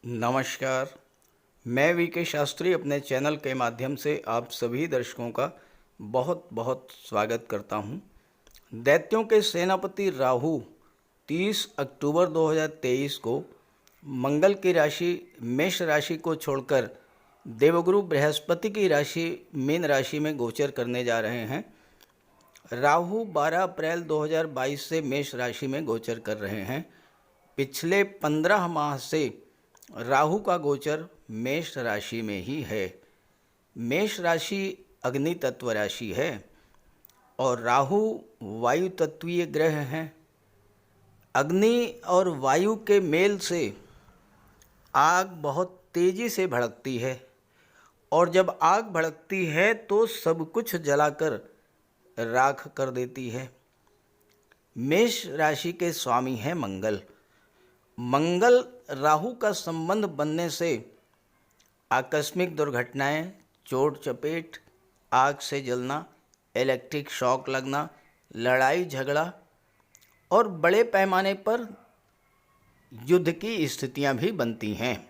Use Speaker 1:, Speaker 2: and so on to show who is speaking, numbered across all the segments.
Speaker 1: नमस्कार। मैं वीके शास्त्री अपने चैनल के माध्यम से आप सभी दर्शकों का बहुत बहुत स्वागत करता हूं। दैत्यों के सेनापति राहु 30 अक्टूबर 2023 को मंगल की राशि मेष राशि को छोड़कर देवगुरु बृहस्पति की राशि मीन राशि में गोचर करने जा रहे हैं। राहु 12 अप्रैल 2022 से मेष राशि में गोचर कर रहे हैं। पिछले 15 माह से राहु का गोचर मेष राशि में ही है। मेष राशि अग्नि तत्व राशि है और राहु वायु तत्वीय ग्रह हैं। अग्नि और वायु के मेल से आग बहुत तेजी से भड़कती है और जब आग भड़कती है तो सब कुछ जलाकर राख कर देती है। मेष राशि के स्वामी हैं मंगल। मंगल राहु का संबंध बनने से आकस्मिक दुर्घटनाएं, चोट चपेट, आग से जलना, इलेक्ट्रिक शॉक लगना, लड़ाई झगड़ा और बड़े पैमाने पर युद्ध की स्थितियां भी बनती हैं।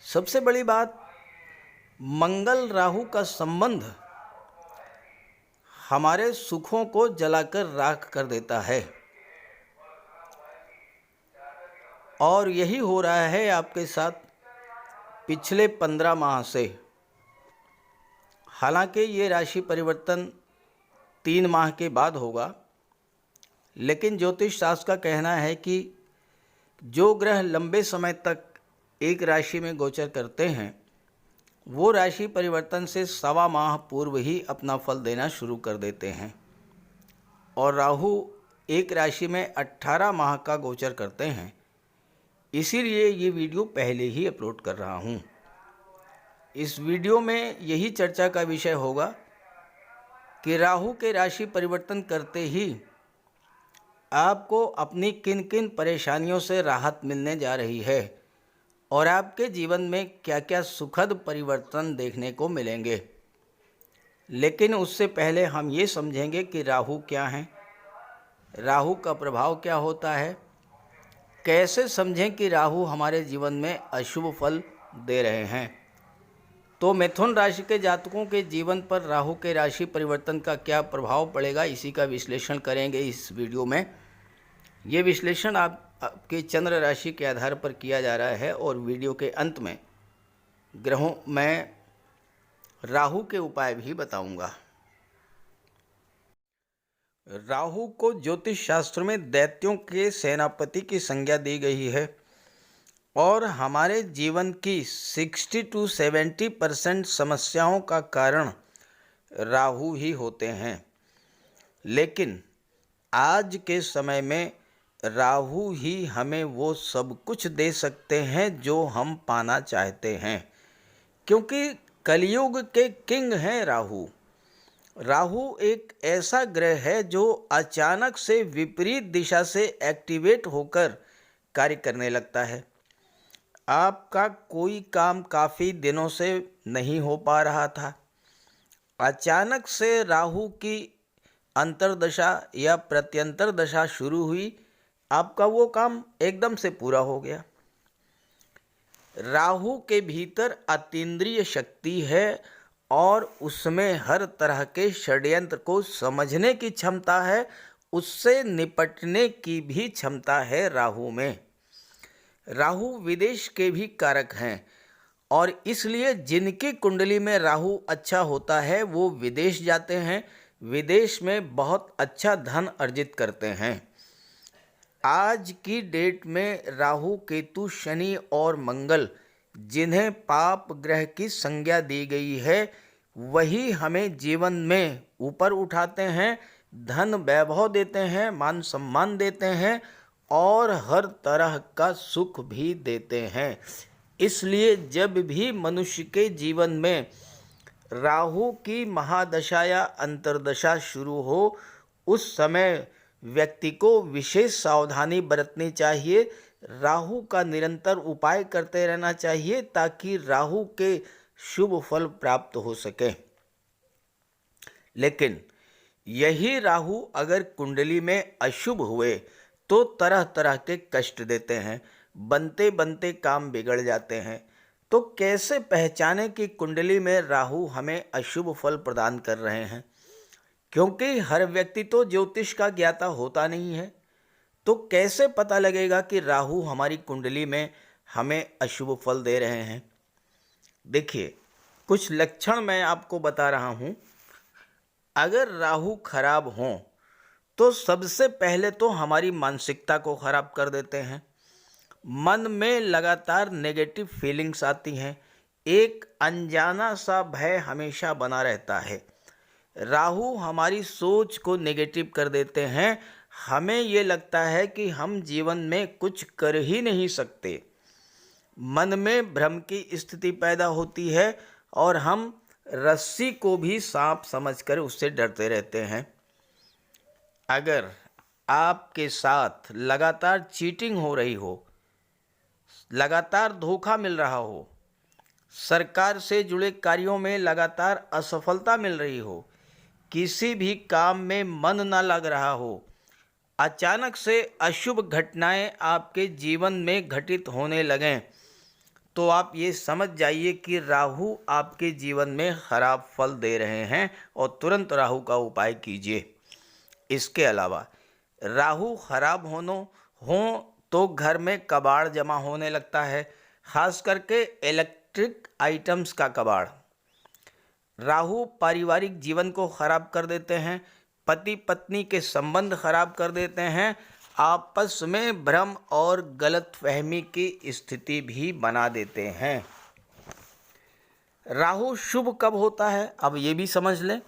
Speaker 1: सबसे बड़ी बात, मंगल राहु का संबंध हमारे सुखों को जलाकर राख कर देता है और यही हो रहा है आपके साथ पिछले 15 माह से। हालांकि ये राशि परिवर्तन 3 माह के बाद होगा, लेकिन ज्योतिष शास्त्र का कहना है कि जो ग्रह लंबे समय तक एक राशि में गोचर करते हैं वो राशि परिवर्तन से 1.25 माह पूर्व ही अपना फल देना शुरू कर देते हैं और राहु एक राशि में 18 माह का गोचर करते हैं। इसीलिए ये वीडियो पहले ही अपलोड कर रहा हूँ। इस वीडियो में यही चर्चा का विषय होगा कि राहु के राशि परिवर्तन करते ही आपको अपनी किन किन परेशानियों से राहत मिलने जा रही है और आपके जीवन में क्या क्या सुखद परिवर्तन देखने को मिलेंगे। लेकिन उससे पहले हम ये समझेंगे कि राहु क्या है, राहु का प्रभाव क्या होता है, कैसे समझें कि राहु हमारे जीवन में अशुभ फल दे रहे हैं। तो मिथुन राशि के जातकों के जीवन पर राहु के राशि परिवर्तन का क्या प्रभाव पड़ेगा, इसी का विश्लेषण करेंगे इस वीडियो में। ये विश्लेषण आपके चंद्र राशि के आधार पर किया जा रहा है और वीडियो के अंत में ग्रहों में राहु के उपाय भी बताऊंगा। राहु को ज्योतिष शास्त्र में दैत्यों के सेनापति की संज्ञा दी गई है और हमारे जीवन की 60 to 70% समस्याओं का कारण राहु ही होते हैं। लेकिन आज के समय में राहु ही हमें वो सब कुछ दे सकते हैं जो हम पाना चाहते हैं, क्योंकि कलयुग के किंग हैं राहु। राहु एक ऐसा ग्रह है जो अचानक से विपरीत दिशा से एक्टिवेट होकर कार्य करने लगता है। आपका कोई काम काफ़ी दिनों से नहीं हो पा रहा था, अचानक से राहु की अंतर्दशा या प्रत्यंतर दशा शुरू हुई, आपका वो काम एकदम से पूरा हो गया। राहु के भीतर अतीन्द्रिय शक्ति है और उसमें हर तरह के षड्यंत्र को समझने की क्षमता है, उससे निपटने की भी क्षमता है राहु में। राहु विदेश के भी कारक हैं और इसलिए जिनकी कुंडली में राहु अच्छा होता है वो विदेश जाते हैं, विदेश में बहुत अच्छा धन अर्जित करते हैं। आज की डेट में राहु, केतु, शनि और मंगल जिन्हें पाप ग्रह की संज्ञा दी गई है वही हमें जीवन में ऊपर उठाते हैं, धन वैभव देते हैं, मान सम्मान देते हैं और हर तरह का सुख भी देते हैं। इसलिए जब भी मनुष्य के जीवन में राहु की महादशा या अंतर्दशा शुरू हो उस समय व्यक्ति को विशेष सावधानी बरतनी चाहिए, राहु का निरंतर उपाय करते रहना चाहिए ताकि राहु के शुभ फल प्राप्त हो सके। लेकिन यही राहु अगर कुंडली में अशुभ हुए तो तरह तरह के कष्ट देते हैं। बनते बनते काम बिगड़ जाते हैं। तो कैसे पहचाने कि कुंडली में राहु हमें अशुभ फल प्रदान कर रहे हैं? क्योंकि हर व्यक्ति तो ज्योतिष का ज्ञाता होता नहीं है, तो कैसे पता लगेगा कि राहु हमारी कुंडली में हमें अशुभ फल दे रहे हैं? देखिए, कुछ लक्षण मैं आपको बता रहा हूँ। अगर राहु खराब हों तो सबसे पहले तो हमारी मानसिकता को खराब कर देते हैं। मन में लगातार नेगेटिव फीलिंग्स आती हैं। एक अनजाना सा भय हमेशा बना रहता है। राहु हमारी सोच को नेगेटिव कर देते हैं। हमें ये लगता है कि हम जीवन में कुछ कर ही नहीं सकते। मन में भ्रम की स्थिति पैदा होती है और हम रस्सी को भी सांप समझकर उससे डरते रहते हैं। अगर आपके साथ लगातार चीटिंग हो रही हो, लगातार धोखा मिल रहा हो, सरकार से जुड़े कार्यों में लगातार असफलता मिल रही हो, किसी भी काम में मन ना लग रहा हो, अचानक से अशुभ घटनाएं आपके जीवन में घटित होने लगें, तो आप ये समझ जाइए कि राहु आपके जीवन में खराब फल दे रहे हैं और तुरंत राहु का उपाय कीजिए। इसके अलावा राहु खराब हो तो घर में कबाड़ जमा होने लगता है, खास करके इलेक्ट्रिक आइटम्स का कबाड़। राहु पारिवारिक जीवन को खराब कर देते हैं, पति पत्नी के संबंध खराब कर देते हैं, आपस में भ्रम और गलतफहमी की स्थिति भी बना देते हैं। राहु शुभ कब होता है, अब ये भी समझ लें।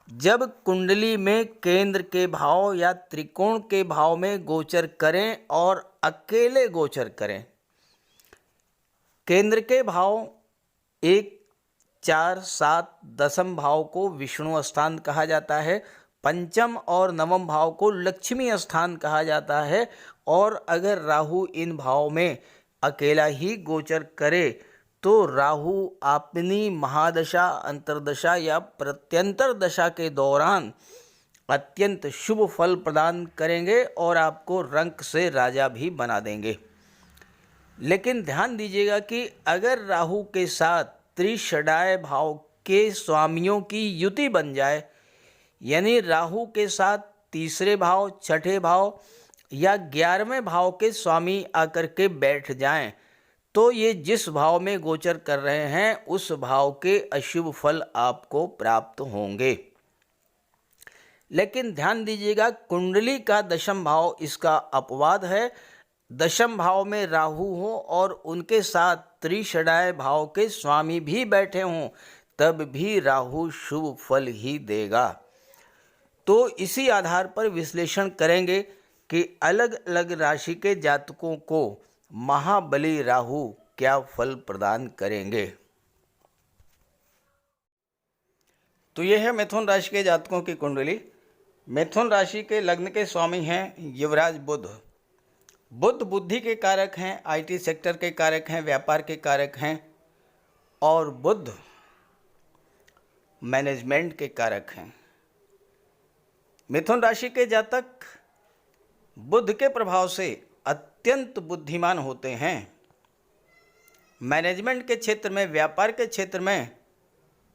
Speaker 1: जब कुंडली में केंद्र के भाव या त्रिकोण के भाव में गोचर करें और अकेले गोचर करें। केंद्र के भाव 1, 4, 7, दशम भाव को विष्णु स्थान कहा जाता है, पंचम और नवम भाव को लक्ष्मी स्थान कहा जाता है। और अगर राहु इन भाव में अकेला ही गोचर करे तो राहु अपनी महादशा, अंतर्दशा या प्रत्यंतर दशा के दौरान अत्यंत शुभ फल प्रदान करेंगे और आपको रंक से राजा भी बना देंगे। लेकिन ध्यान दीजिएगा कि अगर राहु के साथ त्रिषडाय भाव के स्वामियों की युति बन जाए, यानी राहु के साथ तीसरे भाव, छठे भाव या 11वें भाव के स्वामी आकर के बैठ जाएं, तो ये जिस भाव में गोचर कर रहे हैं उस भाव के अशुभ फल आपको प्राप्त होंगे। लेकिन ध्यान दीजिएगा, कुंडली का दशम भाव इसका अपवाद है। दशम भाव में राहु हो और उनके साथ त्रिषडाय भाव के स्वामी भी बैठे हों, तब भी राहु शुभ फल ही देगा। तो इसी आधार पर विश्लेषण करेंगे कि अलग अलग राशि के जातकों को महाबली राहु क्या फल प्रदान करेंगे। तो यह है मिथुन राशि के जातकों की कुंडली। मिथुन राशि के लग्न के स्वामी हैं युवराज बुध। बुध बुद्धि के कारक हैं, आईटी सेक्टर के कारक हैं, व्यापार के कारक हैं और बुध मैनेजमेंट के कारक हैं। मिथुन राशि के जातक बुध के प्रभाव से अत्यंत बुद्धिमान होते हैं। मैनेजमेंट के क्षेत्र में, व्यापार के क्षेत्र में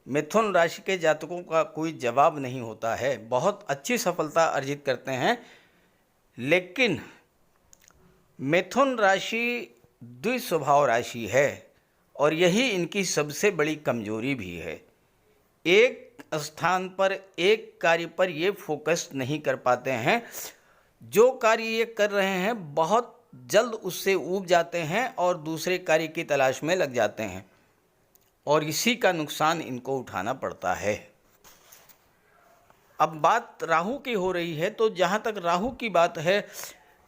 Speaker 1: मिथुन राशि के जातकों का कोई जवाब नहीं होता है, बहुत अच्छी सफलता अर्जित करते हैं। लेकिन मिथुन राशि द्विस्वभाव राशि है और यही इनकी सबसे बड़ी कमजोरी भी है। एक स्थान पर, एक कार्य पर ये फोकस नहीं कर पाते हैं। जो कार्य ये कर रहे हैं बहुत जल्द उससे ऊब जाते हैं और दूसरे कार्य की तलाश में लग जाते हैं और इसी का नुकसान इनको उठाना पड़ता है। अब बात राहु की हो रही है, तो जहाँ तक राहु की बात है,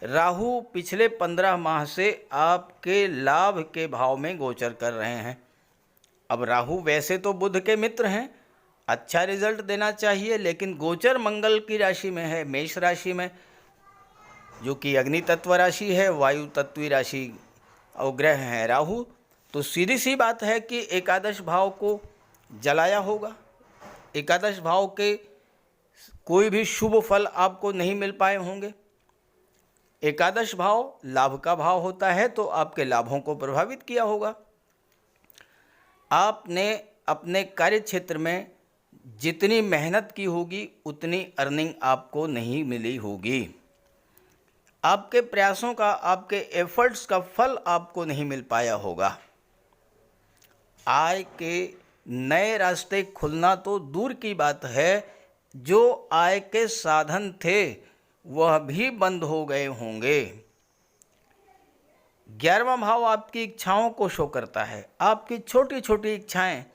Speaker 1: राहु पिछले 15 माह से आपके लाभ के भाव में गोचर कर रहे हैं। अब राहु वैसे तो बुध के मित्र हैं, अच्छा रिजल्ट देना चाहिए, लेकिन गोचर मंगल की राशि में है, मेष राशि में, जो कि अग्नि तत्व राशि है, वायु तत्वी राशि और ग्रह हैं राहु। तो सीधी सी बात है कि एकादश भाव को जलाया होगा। एकादश भाव के कोई भी शुभ फल आपको नहीं मिल पाए होंगे। एकादश भाव लाभ का भाव होता है, तो आपके लाभों को प्रभावित किया होगा। आपने अपने कार्य क्षेत्र में जितनी मेहनत की होगी उतनी अर्निंग आपको नहीं मिली होगी। आपके प्रयासों का, आपके एफर्ट्स का फल आपको नहीं मिल पाया होगा। आय के नए रास्ते खुलना तो दूर की बात है, जो आय के साधन थे वह भी बंद हो गए होंगे। 11वां भाव आपकी इच्छाओं को शो करता है। आपकी छोटी छोटी इच्छाएं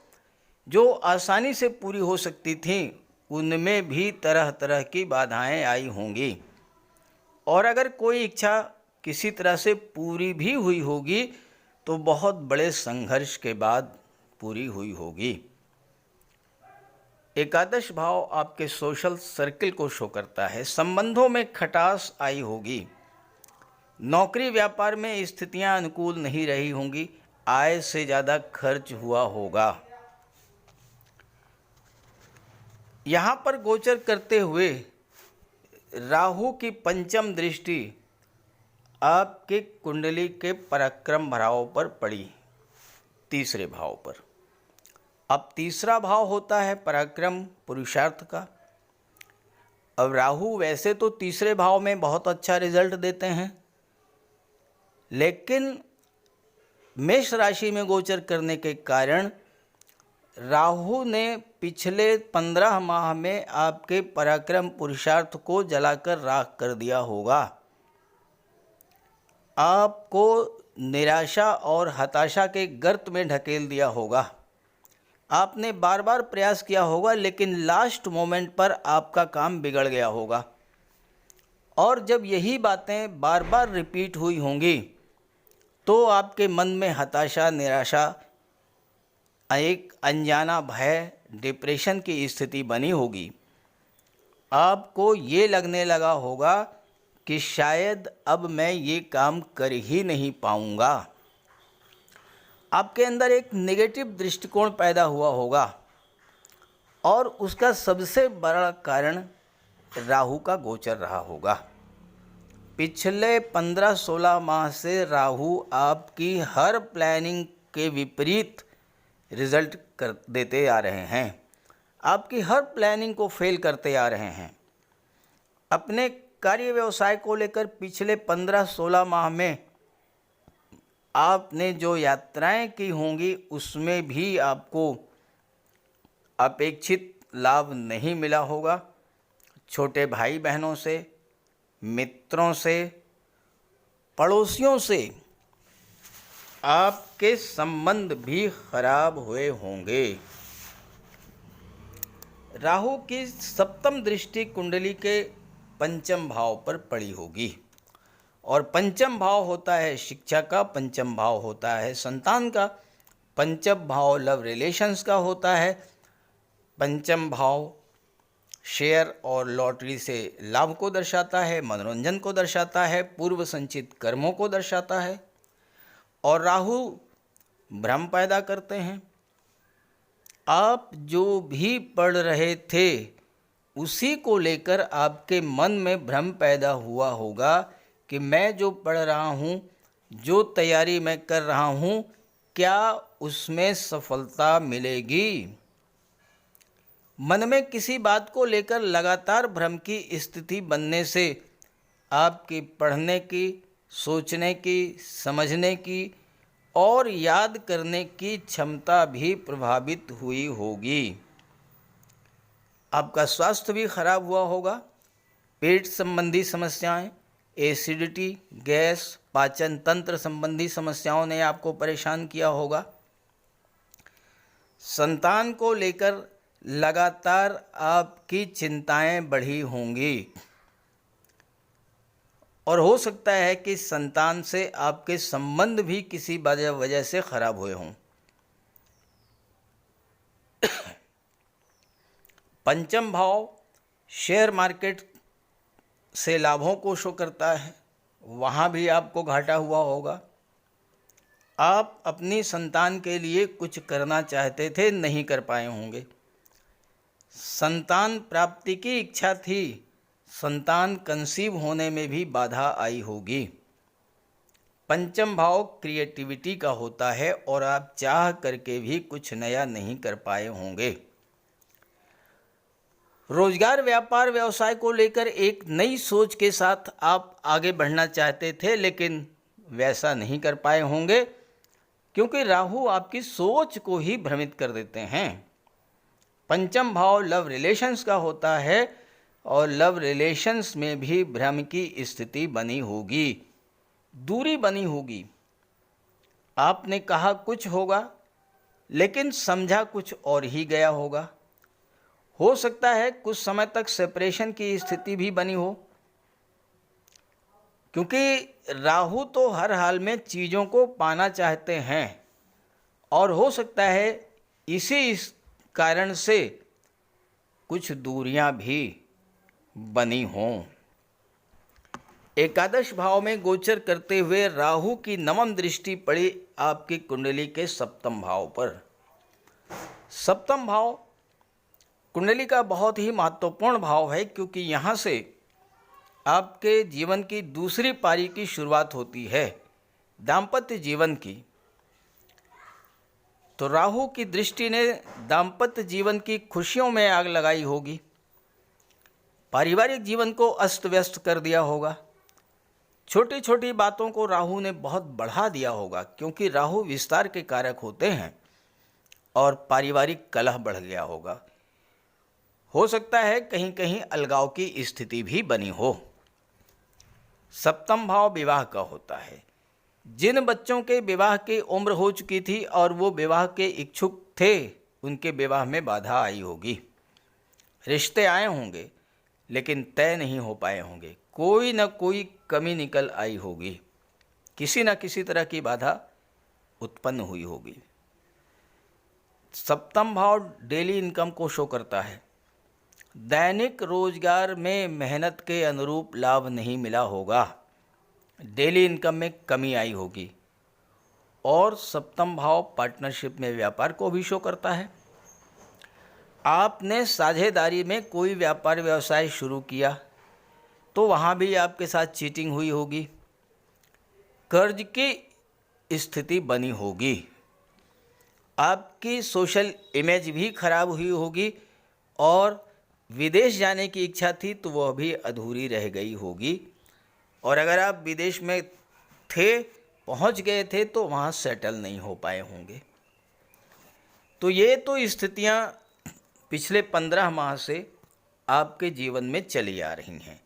Speaker 1: जो आसानी से पूरी हो सकती थीं, उनमें भी तरह तरह की बाधाएं आई होंगी। और अगर कोई इच्छा किसी तरह से पूरी भी हुई होगी तो बहुत बड़े संघर्ष के बाद पूरी हुई होगी। एकादश भाव आपके सोशल सर्किल को शो करता है। संबंधों में खटास आई होगी। नौकरी व्यापार में स्थितियां अनुकूल नहीं रही होंगी। आय से ज़्यादा खर्च हुआ होगा। यहाँ पर गोचर करते हुए राहु की पंचम दृष्टि आपके कुंडली के पराक्रम भाव पर पड़ी, तीसरे भाव पर। अब तीसरा भाव होता है पराक्रम पुरुषार्थ का। अब राहु वैसे तो तीसरे भाव में बहुत अच्छा रिजल्ट देते हैं, लेकिन मेष राशि में गोचर करने के कारण राहु ने पिछले 15 माह में आपके पराक्रम पुरुषार्थ को जलाकर राख कर दिया होगा। आपको निराशा और हताशा के गर्त में ढकेल दिया होगा। आपने बार बार प्रयास किया होगा, लेकिन लास्ट मोमेंट पर आपका काम बिगड़ गया होगा। और जब यही बातें बार बार रिपीट हुई होंगी तो आपके मन में हताशा, निराशा, एक अनजाना भय, डिप्रेशन की स्थिति बनी होगी। आपको ये लगने लगा होगा कि शायद अब मैं ये काम कर ही नहीं पाऊंगा। आपके अंदर एक नेगेटिव दृष्टिकोण पैदा हुआ होगा, और उसका सबसे बड़ा कारण राहु का गोचर रहा होगा। पिछले 15-16 माह से राहु आपकी हर प्लानिंग के विपरीत रिजल्ट कर देते आ रहे हैं। आपकी हर प्लानिंग को फेल करते आ रहे हैं। अपने कार्य व्यवसाय को लेकर पिछले 15-16 माह में आपने जो यात्राएं की होंगी उसमें भी आपको अपेक्षित लाभ नहीं मिला होगा। छोटे भाई बहनों से, मित्रों से, पड़ोसियों से आपके संबंध भी खराब हुए होंगे। राहु की सप्तम दृष्टि कुंडली के पंचम भाव पर पड़ी होगी, और पंचम भाव होता है शिक्षा का, पंचम भाव होता है संतान का, पंचम भाव लव रिलेशंस का होता है, पंचम भाव शेयर और लॉटरी से लाभ को दर्शाता है, मनोरंजन को दर्शाता है, पूर्व संचित कर्मों को दर्शाता है। और राहु भ्रम पैदा करते हैं। आप जो भी पढ़ रहे थे उसी को लेकर आपके मन में भ्रम पैदा हुआ होगा कि मैं जो पढ़ रहा हूँ, जो तैयारी मैं कर रहा हूँ, क्या उसमें सफलता मिलेगी। मन में किसी बात को लेकर लगातार भ्रम की स्थिति बनने से आपकी पढ़ने की, सोचने की, समझने की और याद करने की क्षमता भी प्रभावित हुई होगी। आपका स्वास्थ्य भी खराब हुआ होगा। पेट संबंधी समस्याएं, एसिडिटी, गैस, पाचन तंत्र संबंधी समस्याओं ने आपको परेशान किया होगा। संतान को लेकर लगातार आपकी चिंताएं बढ़ी होंगी, और हो सकता है कि संतान से आपके संबंध भी किसी वजह से खराब हुए हों। पंचम भाव शेयर मार्केट से लाभों को शो करता है, वहाँ भी आपको घाटा हुआ होगा। आप अपनी संतान के लिए कुछ करना चाहते थे, नहीं कर पाए होंगे। संतान प्राप्ति की इच्छा थी, संतान कंसीव होने में भी बाधा आई होगी। पंचम भाव क्रिएटिविटी का होता है और आप चाह करके भी कुछ नया नहीं कर पाए होंगे। रोजगार, व्यापार, व्यवसाय को लेकर एक नई सोच के साथ आप आगे बढ़ना चाहते थे, लेकिन वैसा नहीं कर पाए होंगे क्योंकि राहु आपकी सोच को ही भ्रमित कर देते हैं। पंचम भाव लव रिलेशंस का होता है और लव रिलेशंस में भी भ्रम की स्थिति बनी होगी, दूरी बनी होगी। आपने कहा कुछ होगा लेकिन समझा कुछ और ही गया होगा। हो सकता है कुछ समय तक सेपरेशन की स्थिति भी बनी हो, क्योंकि राहु तो हर हाल में चीज़ों को पाना चाहते हैं और हो सकता है इस कारण से कुछ दूरियां भी बनी हों। एकादश भाव में गोचर करते हुए राहु की नवम दृष्टि पड़ी आपकी कुंडली के सप्तम भाव पर। सप्तम भाव कुंडली का बहुत ही महत्वपूर्ण भाव है, क्योंकि यहाँ से आपके जीवन की दूसरी पारी की शुरुआत होती है, दाम्पत्य जीवन की। तो राहु की दृष्टि ने दाम्पत्य जीवन की खुशियों में आग लगाई होगी, पारिवारिक जीवन को अस्त व्यस्त कर दिया होगा। छोटी छोटी बातों को राहु ने बहुत बढ़ा दिया होगा, क्योंकि राहु विस्तार के कारक होते हैं और पारिवारिक कलह बढ़ गया होगा। हो सकता है कहीं कहीं अलगाव की स्थिति भी बनी हो। सप्तम भाव विवाह का होता है। जिन बच्चों के विवाह की उम्र हो चुकी थी और वो विवाह के इच्छुक थे, उनके विवाह में बाधा आई होगी। रिश्ते आए होंगे लेकिन तय नहीं हो पाए होंगे, कोई न कोई कमी निकल आई होगी, किसी न किसी तरह की बाधा उत्पन्न हुई होगी। सप्तम भाव डेली इनकम को शो करता है। दैनिक रोजगार में मेहनत के अनुरूप लाभ नहीं मिला होगा, डेली इनकम में कमी आई होगी। और सप्तम भाव पार्टनरशिप में व्यापार को भी शो करता है। आपने साझेदारी में कोई व्यापार व्यवसाय शुरू किया तो वहाँ भी आपके साथ चीटिंग हुई होगी, कर्ज की स्थिति बनी होगी, आपकी सोशल इमेज भी खराब हुई होगी और विदेश जाने की इच्छा थी तो वह भी अधूरी रह गई होगी। और अगर आप विदेश में थे, पहुंच गए थे, तो वहाँ सेटल नहीं हो पाए होंगे। तो ये तो स्थितियाँ पिछले 15 माह से आपके जीवन में चली आ रही हैं।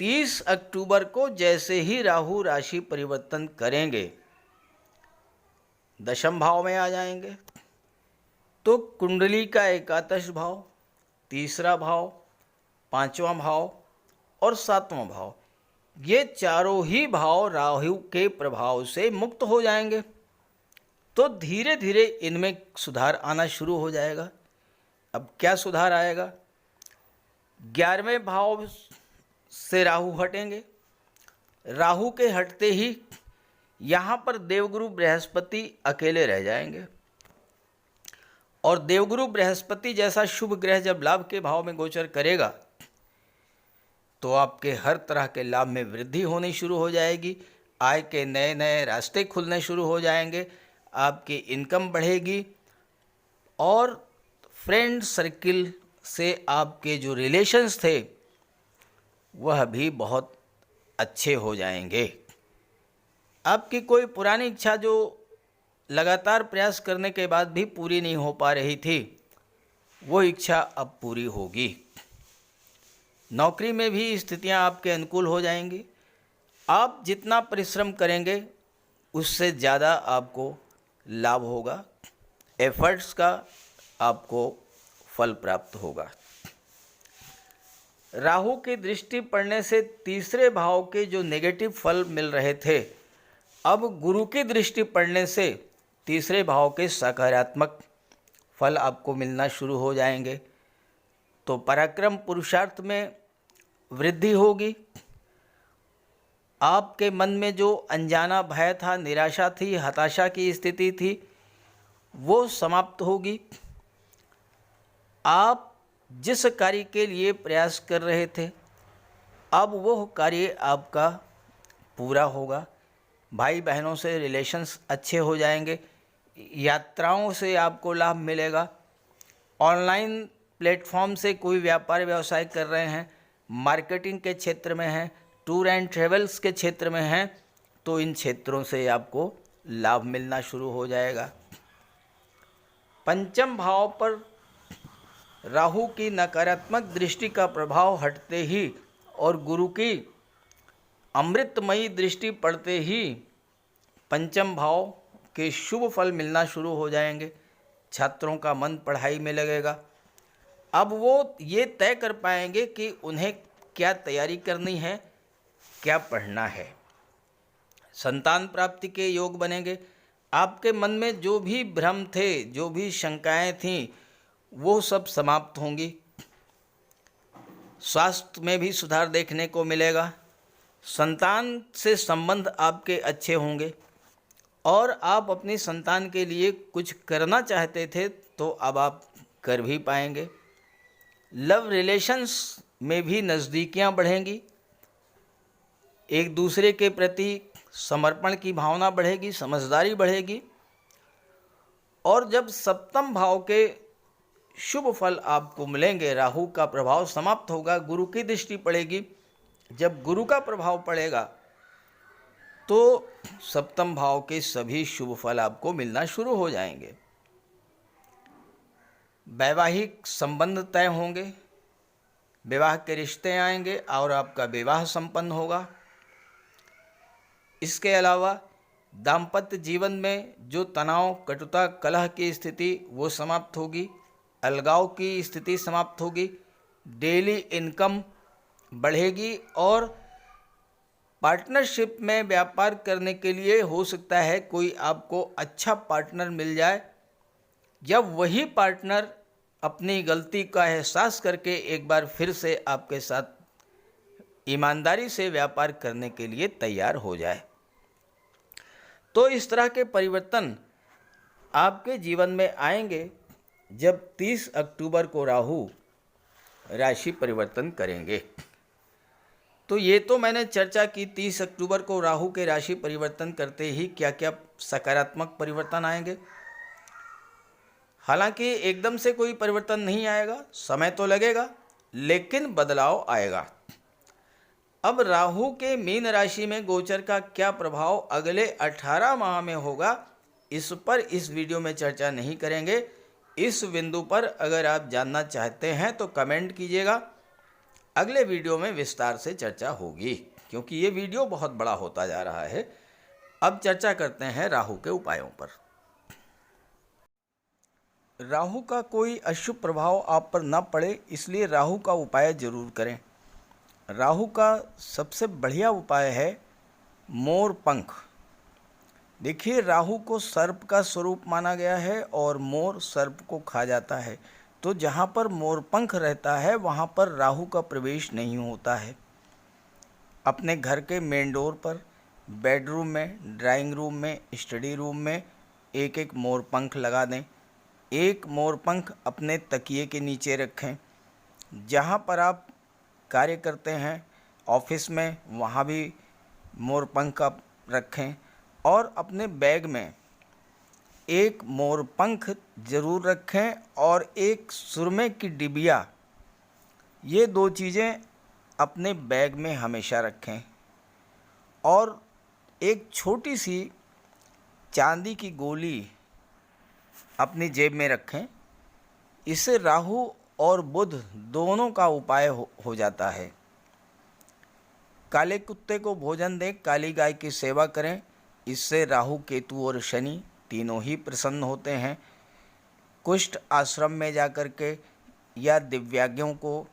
Speaker 1: 30 अक्टूबर को जैसे ही राहु राशि परिवर्तन करेंगे, दशम भाव में आ जाएंगे, तो कुंडली का एकादश भाव, तीसरा भाव, पांचवा भाव और सातवां भाव, ये चारों ही भाव राहु के प्रभाव से मुक्त हो जाएंगे। तो धीरे धीरे इनमें सुधार आना शुरू हो जाएगा। अब क्या सुधार आएगा? 11वें भाव से राहु हटेंगे। राहु के हटते ही यहाँ पर देवगुरु बृहस्पति अकेले रह जाएंगे और देवगुरु बृहस्पति जैसा शुभ ग्रह जब लाभ के भाव में गोचर करेगा तो आपके हर तरह के लाभ में वृद्धि होनी शुरू हो जाएगी। आय के नए नए रास्ते खुलने शुरू हो जाएंगे, आपकी इनकम बढ़ेगी और फ्रेंड सर्किल से आपके जो रिलेशंस थे वह भी बहुत अच्छे हो जाएंगे। आपकी कोई पुरानी इच्छा जो लगातार प्रयास करने के बाद भी पूरी नहीं हो पा रही थी, वो इच्छा अब पूरी होगी। नौकरी में भी स्थितियां आपके अनुकूल हो जाएंगी। आप जितना परिश्रम करेंगे उससे ज़्यादा आपको लाभ होगा, एफर्ट्स का आपको फल प्राप्त होगा। राहु की दृष्टि पड़ने से तीसरे भाव के जो नेगेटिव फल मिल रहे थे, अब गुरु की दृष्टि पड़ने से तीसरे भाव के सकारात्मक फल आपको मिलना शुरू हो जाएंगे। तो पराक्रम पुरुषार्थ में वृद्धि होगी। आपके मन में जो अनजाना भय था, निराशा थी, हताशा की स्थिति थी, वो समाप्त होगी। आप जिस कार्य के लिए प्रयास कर रहे थे अब वो कार्य आपका पूरा होगा। भाई बहनों से रिलेशंस अच्छे हो जाएंगे, यात्राओं से आपको लाभ मिलेगा। ऑनलाइन प्लेटफॉर्म से कोई व्यापार व्यवसाय कर रहे हैं, मार्केटिंग के क्षेत्र में हैं, टूर एंड ट्रेवल्स के क्षेत्र में हैं, तो इन क्षेत्रों से आपको लाभ मिलना शुरू हो जाएगा। पंचम भाव पर राहु की नकारात्मक दृष्टि का प्रभाव हटते ही और गुरु की अमृतमयी दृष्टि पड़ते ही पंचम भाव के शुभ फल मिलना शुरू हो जाएंगे। छात्रों का मन पढ़ाई में लगेगा। अब वो ये तय कर पाएंगे कि उन्हें क्या तैयारी करनी है, क्या पढ़ना है। संतान प्राप्ति के योग बनेंगे। आपके मन में जो भी भ्रम थे, जो भी शंकाएं थीं, वो सब समाप्त होंगी। स्वास्थ्य में भी सुधार देखने को मिलेगा। संतान से संबंध आपके अच्छे होंगे और आप अपनी संतान के लिए कुछ करना चाहते थे तो अब आप कर भी पाएंगे। लव रिलेशंस में भी नज़दीकियां बढ़ेंगी। एक दूसरे के प्रति समर्पण की भावना बढ़ेगी, समझदारी बढ़ेगी। और जब सप्तम भाव के शुभ फल आपको मिलेंगे, राहु का प्रभाव समाप्त होगा, गुरु की दृष्टि पड़ेगी। जब गुरु का प्रभाव पड़ेगा तो सप्तम भाव के सभी शुभ फल आपको मिलना शुरू हो जाएंगे। वैवाहिक संबंध तय होंगे, विवाह के रिश्ते आएंगे और आपका विवाह संपन्न होगा। इसके अलावा दाम्पत्य जीवन में जो तनाव, कटुता, कलह की स्थिति वो समाप्त होगी, अलगाव की स्थिति समाप्त होगी, डेली इनकम बढ़ेगी और पार्टनरशिप में व्यापार करने के लिए हो सकता है कोई आपको अच्छा पार्टनर मिल जाए। जब वही पार्टनर अपनी गलती का एहसास करके एक बार फिर से आपके साथ ईमानदारी से व्यापार करने के लिए तैयार हो जाए। तो इस तरह के परिवर्तन आपके जीवन में आएंगे जब 30 अक्टूबर को राहु राशि परिवर्तन करेंगे। तो ये तो मैंने चर्चा की 30 अक्टूबर को राहु के राशि परिवर्तन करते ही क्या क्या सकारात्मक परिवर्तन आएंगे। हालांकि एकदम से कोई परिवर्तन नहीं आएगा, समय तो लगेगा, लेकिन बदलाव आएगा। अब राहु के मीन राशि में गोचर का क्या प्रभाव अगले 18 माह में होगा, इस पर इस वीडियो में चर्चा नहीं करेंगे। इस बिंदु पर अगर आप जानना चाहते हैं तो कमेंट कीजिएगा, अगले वीडियो में विस्तार से चर्चा होगी, क्योंकि ये वीडियो बहुत बड़ा होता जा रहा है। अब चर्चा करते हैं राहु के उपायों पर। राहु का कोई अशुभ प्रभाव आप पर न पड़े, इसलिए राहु का उपाय जरूर करें। राहु का सबसे बढ़िया उपाय है मोर पंख। देखिए, राहु को सर्प का स्वरूप माना गया है और मोर सर्प को खा जाता है, तो जहाँ पर मोर पंख रहता है वहाँ पर राहु का प्रवेश नहीं होता है। अपने घर के मेन डोर पर, बेडरूम में, ड्राइंग रूम में, स्टडी रूम में एक एक मोर पंख लगा दें। एक मोर पंख अपने तकिए के नीचे रखें। जहाँ पर आप कार्य करते हैं, ऑफिस में, वहाँ भी मोर पंख आप रखें और अपने बैग में एक मोर पंख जरूर रखें और एक सुरमे की डिबिया, ये दो चीज़ें अपने बैग में हमेशा रखें। और एक छोटी सी चांदी की गोली अपनी जेब में रखें। इससे राहु और बुध दोनों का उपाय हो जाता है। काले कुत्ते को भोजन दें, काली गाय की सेवा करें, इससे राहु, केतु और शनि तीनों ही प्रसन्न होते हैं। कुष्ठ आश्रम में जाकर के या दिव्यांगों को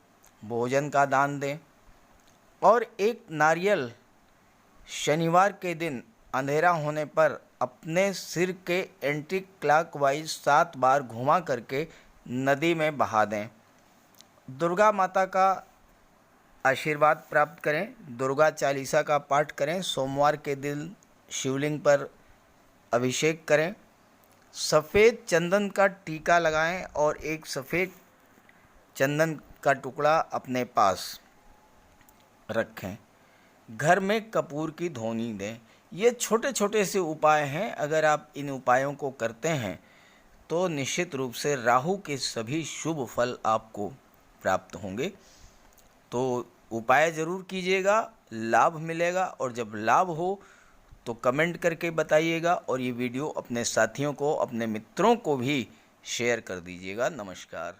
Speaker 1: भोजन का दान दें और एक नारियल शनिवार के दिन अंधेरा होने पर अपने सिर के एंटी क्लॉकवाइज 7 बार घुमा करके नदी में बहा दें। दुर्गा माता का आशीर्वाद प्राप्त करें, दुर्गा चालीसा का पाठ करें, सोमवार के दिन शिवलिंग पर अभिषेक करें, सफ़ेद चंदन का टीका लगाएं और एक सफ़ेद चंदन का टुकड़ा अपने पास रखें, घर में कपूर की धूनी दें। ये छोटे छोटे से उपाय हैं। अगर आप इन उपायों को करते हैं तो निश्चित रूप से राहु के सभी शुभ फल आपको प्राप्त होंगे। तो उपाय ज़रूर कीजिएगा, लाभ मिलेगा। और जब लाभ हो तो कमेंट करके बताइएगा और ये वीडियो अपने साथियों को, अपने मित्रों को भी शेयर कर दीजिएगा। नमस्कार।